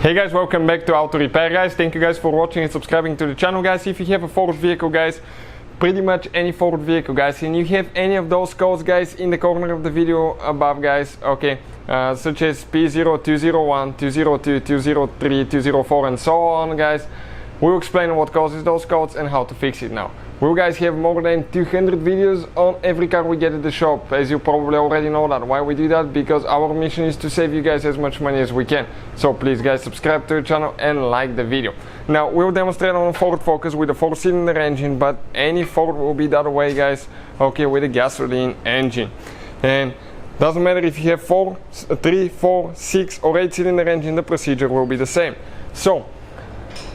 Hey guys, welcome back to Auto Repair guys. Thank you guys for watching and subscribing to the channel guys. If you have a Ford vehicle guys, pretty much any Ford vehicle guys, and you have any of those codes guys in the corner of the video above guys, okay, such as P0201, P0202, P0203, P0204 and so on guys, we'll explain what causes those codes and how to fix it now. We guys have more than 200 videos on every car we get at the shop, as you probably already know that. Why we do that? Because our mission is to save you guys as much money as we can. So please guys, subscribe to the channel and like the video. Now we'll demonstrate on a Ford Focus with a 4-cylinder engine, but any Ford will be that way guys, okay, with a gasoline engine. And doesn't matter if you have 4, 3, 4, 6 or 8-cylinder engine, the procedure will be the same. So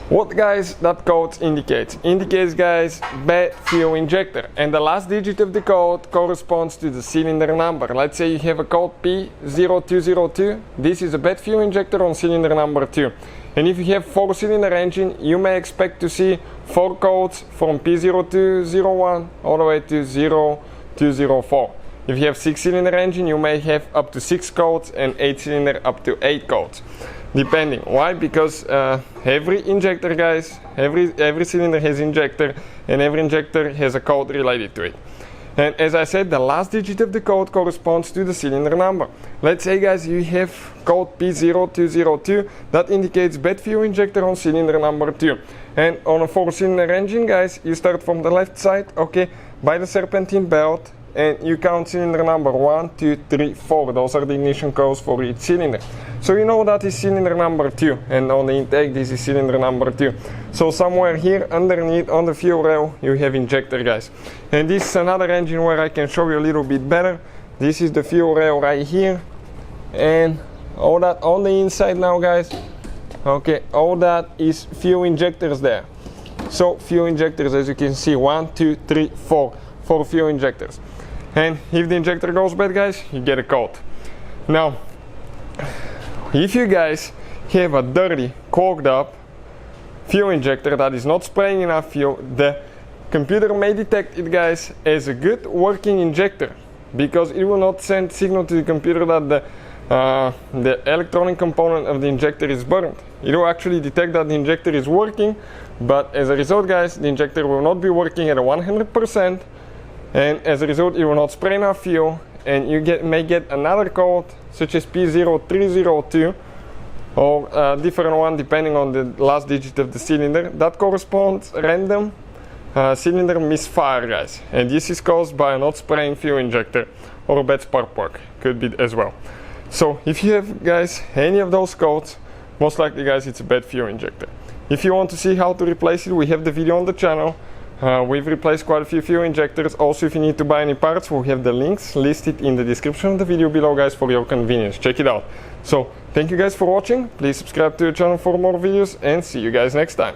what guys that code indicates? Indicates guys bad fuel injector, and the last digit of the code corresponds to the cylinder number. Let's say you have a code P0202. This is a bad fuel injector on cylinder number 2. And if you have 4-cylinder engine, you may expect to see 4 codes from P0201 all the way to 0204. If you have 6-cylinder engine, you may have up to 6 codes, and 8-cylinder up to 8 codes. Depending. Why? Because every injector guys, every cylinder has injector, and every injector has a code related to it. And as I said, the last digit of the code corresponds to the cylinder number. Let's say guys you have code P0202, that indicates bad fuel injector on cylinder number 2. And on a 4-cylinder engine guys, you start from the left side, okay, by the serpentine belt, and you count cylinder number 1, 2, 3, 4. Those are the ignition codes for each cylinder. So you know that is cylinder number 2, and on the intake this is cylinder number 2. So somewhere here underneath on the fuel rail you have injector guys. And this is another engine where I can show you a little bit better. This is the fuel rail right here, and all that on the inside now guys, okay, all that is fuel injectors there. So fuel injectors, as you can see, 1, 2, 3, 4 fuel injectors. And if the injector goes bad guys, you get a code. Now if you guys have a dirty, clogged up fuel injector that is not spraying enough fuel, the computer may detect it guys as a good working injector, because it will not send signal to the computer that the electronic component of the injector is burned. It will actually detect that the injector is working, but as a result guys, the injector will not be working at a 100%, and as a result it will not spray enough fuel, and you may get another code such as P0302 or a different one depending on the last digit of the cylinder that corresponds random cylinder misfire guys, and this is caused by a not spraying fuel injector or a bad spark plug, could be as well. So if you have guys any of those codes, most likely guys it's a bad fuel injector. If you want to see how to replace it, we have the video on the channel. We've replaced quite a few fuel injectors. Also, if you need to buy any parts, we have the links listed in the description of the video below guys for your convenience. Check it out. So thank you guys for watching. Please subscribe to the channel for more videos, and see you guys next time.